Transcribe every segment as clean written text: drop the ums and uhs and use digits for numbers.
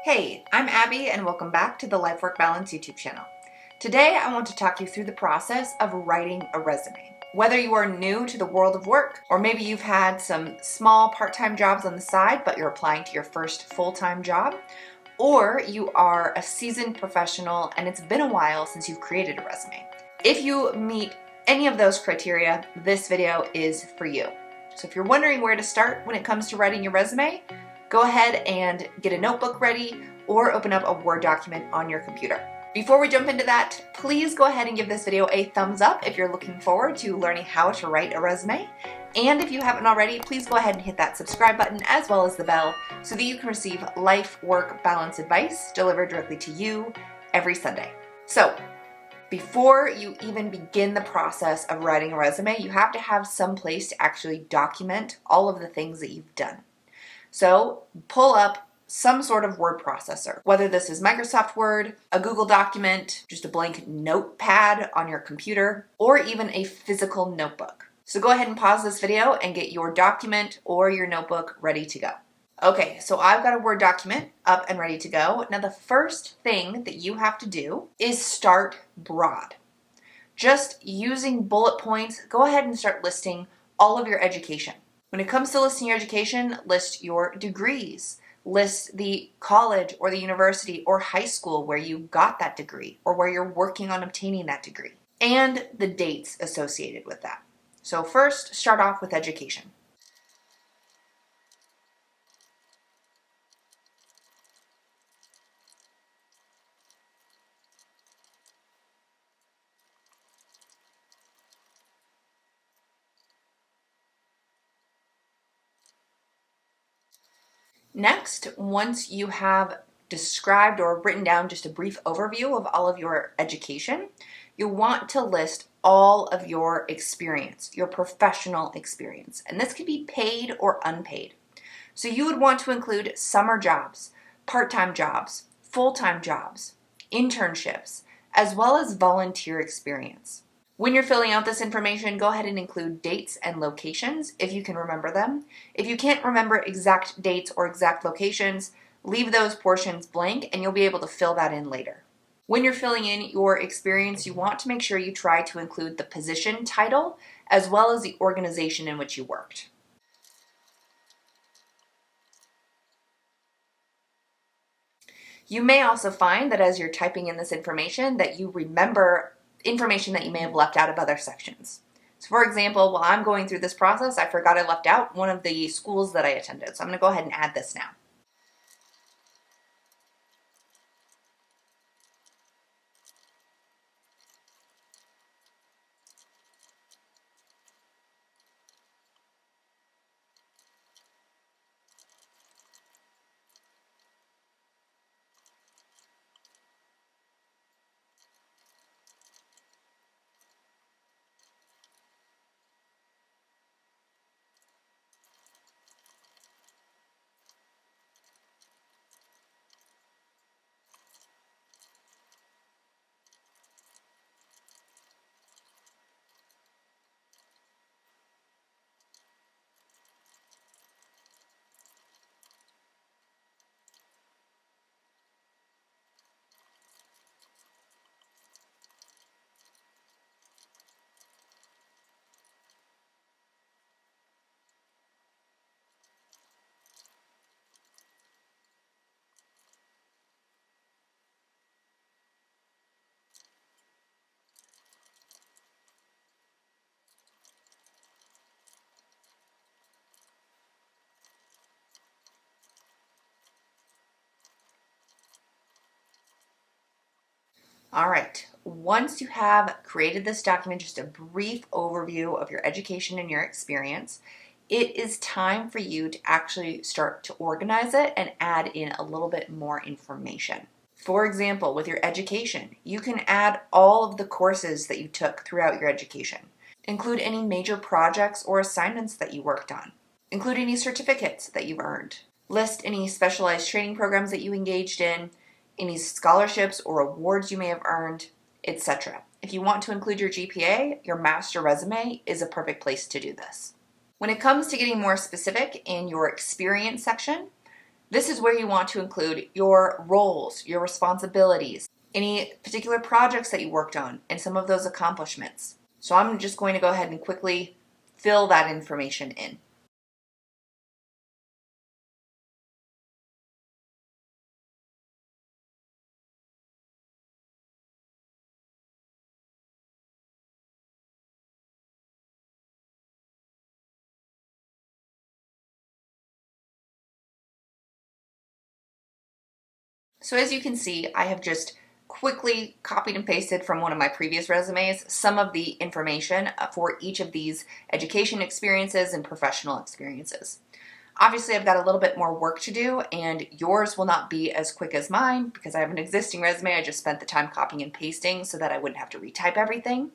Hey, I'm Abby and welcome back to the Life Work Balance YouTube channel. Today I want to talk you through the process of writing a resume. Whether you are new to the world of work, or maybe you've had some small part-time jobs on the side but you're applying to your first full-time job, or you are a seasoned professional and it's been a while since you've created a resume. If you meet any of those criteria, this video is for you. So if you're wondering where to start when it comes to writing your resume, go ahead and get a notebook ready or open up a Word document on your computer. Before we jump into that, please go ahead and give this video a thumbs up if you're looking forward to learning how to write a resume. And if you haven't already, please go ahead and hit that subscribe button as well as the bell so that you can receive life, work, balance advice delivered directly to you every Sunday. So, before you even begin the process of writing a resume, you have to have some place to actually document all of the things that you've done. So pull up some sort of word processor, whether this is Microsoft Word, a Google document, just a blank notepad on your computer, or even a physical notebook. So go ahead and pause this video and get your document or your notebook ready to go. Okay, so I've got a Word document up and ready to go. Now the first thing that you have to do is start broad. Just using bullet points, go ahead and start listing all of your education. When it comes to listing your education, list your degrees. List the college or the university or high school where you got that degree or where you're working on obtaining that degree, and the dates associated with that. So first, start off with education. Next, once you have described or written down just a brief overview of all of your education, you'll want to list all of your experience, your professional experience. And this can be paid or unpaid. So you would want to include summer jobs, part-time jobs, full-time jobs, internships, as well as volunteer experience. When you're filling out this information, go ahead and include dates and locations if you can remember them. If you can't remember exact dates or exact locations, leave those portions blank and you'll be able to fill that in later. When you're filling in your experience, you want to make sure you try to include the position title as well as the organization in which you worked. You may also find that as you're typing in this information that you remember information that you may have left out of other sections. So for example, while I'm going through this process, I forgot I left out one of the schools that I attended. So I'm going to go ahead and add this now. All right, once you have created this document, just a brief overview of your education and your experience, it is time for you to actually start to organize it and add in a little bit more information. For example, with your education, you can add all of the courses that you took throughout your education. Include any major projects or assignments that you worked on. Include any certificates that you've earned. List any specialized training programs that you engaged in, any scholarships or awards you may have earned, etc. If you want to include your GPA, your master resume is a perfect place to do this. When it comes to getting more specific in your experience section, This is where you want to include your roles, your responsibilities, any particular projects that you worked on, and some of those accomplishments. So I'm just going to go ahead and quickly fill that information in. So as you can see, I have just quickly copied and pasted from one of my previous resumes some of the information for each of these education experiences and professional experiences. Obviously, I've got a little bit more work to do, and yours will not be as quick as mine because I have an existing resume. I just spent the time copying and pasting so that I wouldn't have to retype everything.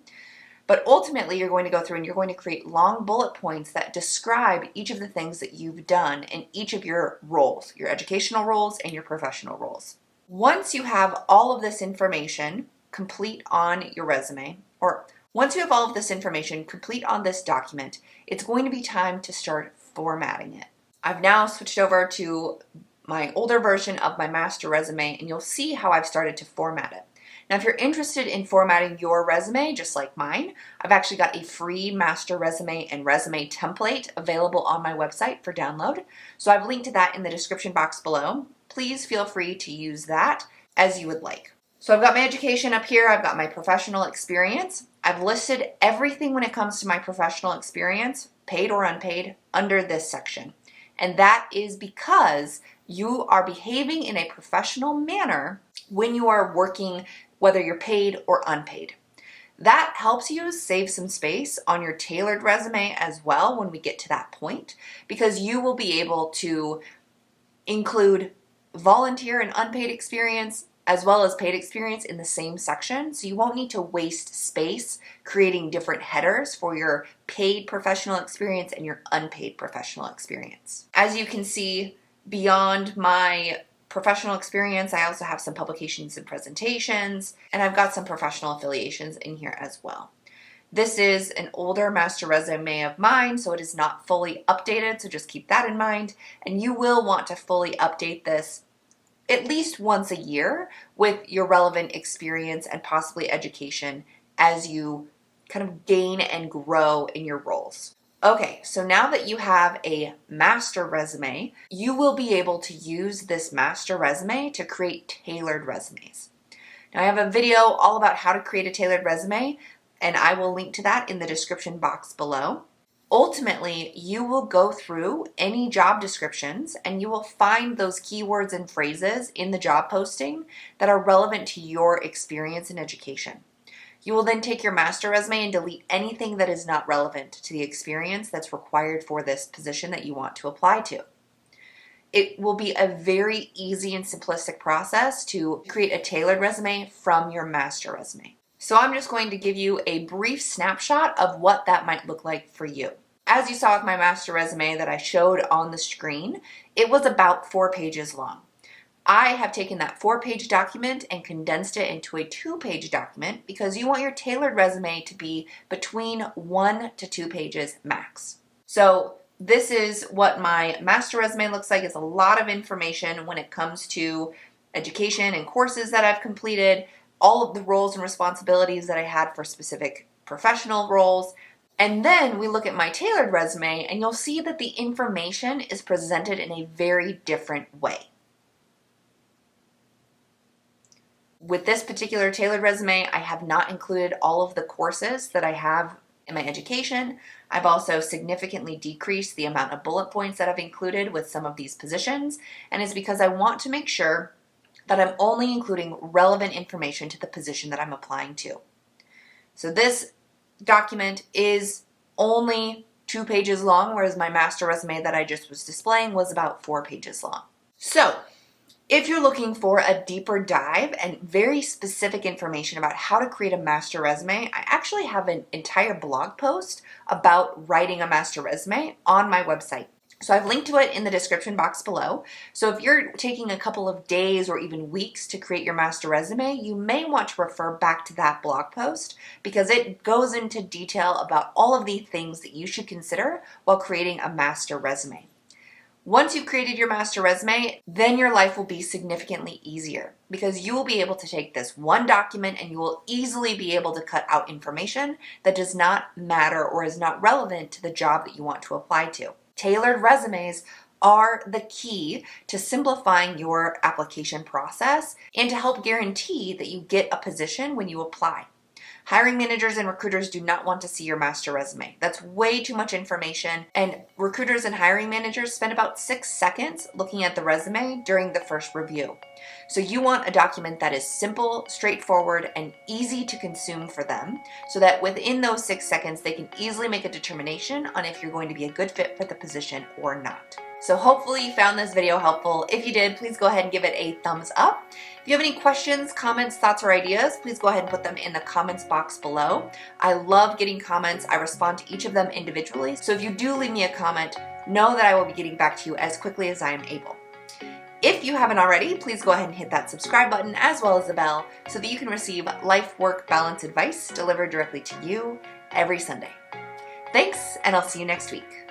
But ultimately, you're going to go through and you're going to create long bullet points that describe each of the things that you've done in each of your roles, your educational roles and your professional roles. Once you have all of this information complete on your resume, or once you have all of this information complete on this document, it's going to be time to start formatting it. I've now switched over to my older version of my master resume, and you'll see how I've started to format it. Now, if you're interested in formatting your resume, just like mine, I've actually got a free master resume and resume template available on my website for download. So I've linked to that in the description box below. Please feel free to use that as you would like. So I've got my education up here. I've got my professional experience. I've listed everything when it comes to my professional experience, paid or unpaid, under this section. And that is because you are behaving in a professional manner when you are working, whether you're paid or unpaid. That helps you save some space on your tailored resume as well when we get to that point, because you will be able to include volunteer and unpaid experience as well as paid experience in the same section. So you won't need to waste space creating different headers for your paid professional experience and your unpaid professional experience. As you can see, beyond my professional experience, I also have some publications and presentations, and I've got some professional affiliations in here as well. This is an older master resume of mine, so it is not fully updated, so just keep that in mind. And you will want to fully update this at least once a year with your relevant experience and possibly education as you kind of gain and grow in your roles. Okay, so now that you have a master resume, you will be able to use this master resume to create tailored resumes. Now, I have a video all about how to create a tailored resume, and I will link to that in the description box below. Ultimately, you will go through any job descriptions and you will find those keywords and phrases in the job posting that are relevant to your experience in education. You will then take your master resume and delete anything that is not relevant to the experience that's required for this position that you want to apply to. It will be a very easy and simplistic process to create a tailored resume from your master resume. So I'm just going to give you a brief snapshot of what that might look like for you. As you saw with my master resume that I showed on the screen, it was about 4 pages long. I have taken that 4-page document and condensed it into a 2-page document because you want your tailored resume to be between 1 to 2 pages max. So this is what my master resume looks like. It's a lot of information when it comes to education and courses that I've completed, all of the roles and responsibilities that I had for specific professional roles. And then we look at my tailored resume and you'll see that the information is presented in a very different way. With this particular tailored resume, I have not included all of the courses that I have in my education. I've also significantly decreased the amount of bullet points that I've included with some of these positions, and it's because I want to make sure that I'm only including relevant information to the position that I'm applying to. So this document is only 2 pages long, whereas my master resume that I just was displaying was about 4 pages long. So if you're looking for a deeper dive and very specific information about how to create a master resume, I actually have an entire blog post about writing a master resume on my website. So I've linked to it in the description box below. So if you're taking a couple of days or even weeks to create your master resume, you may want to refer back to that blog post because it goes into detail about all of the things that you should consider while creating a master resume. Once you've created your master resume, then your life will be significantly easier because you will be able to take this one document and you will easily be able to cut out information that does not matter or is not relevant to the job that you want to apply to. Tailored resumes are the key to simplifying your application process and to help guarantee that you get a position when you apply. Hiring managers and recruiters do not want to see your master resume. That's way too much information, and recruiters and hiring managers spend about 6 seconds looking at the resume during the first review. So you want a document that is simple, straightforward, and easy to consume for them so that within those 6 seconds they can easily make a determination on if you're going to be a good fit for the position or not. So hopefully you found this video helpful. If you did, please go ahead and give it a thumbs up. If you have any questions, comments, thoughts, or ideas, please go ahead and put them in the comments box below. I love getting comments. I respond to each of them individually. So if you do leave me a comment, know that I will be getting back to you as quickly as I am able. If you haven't already, please go ahead and hit that subscribe button as well as the bell so that you can receive life-work balance advice delivered directly to you every Sunday. Thanks, and I'll see you next week.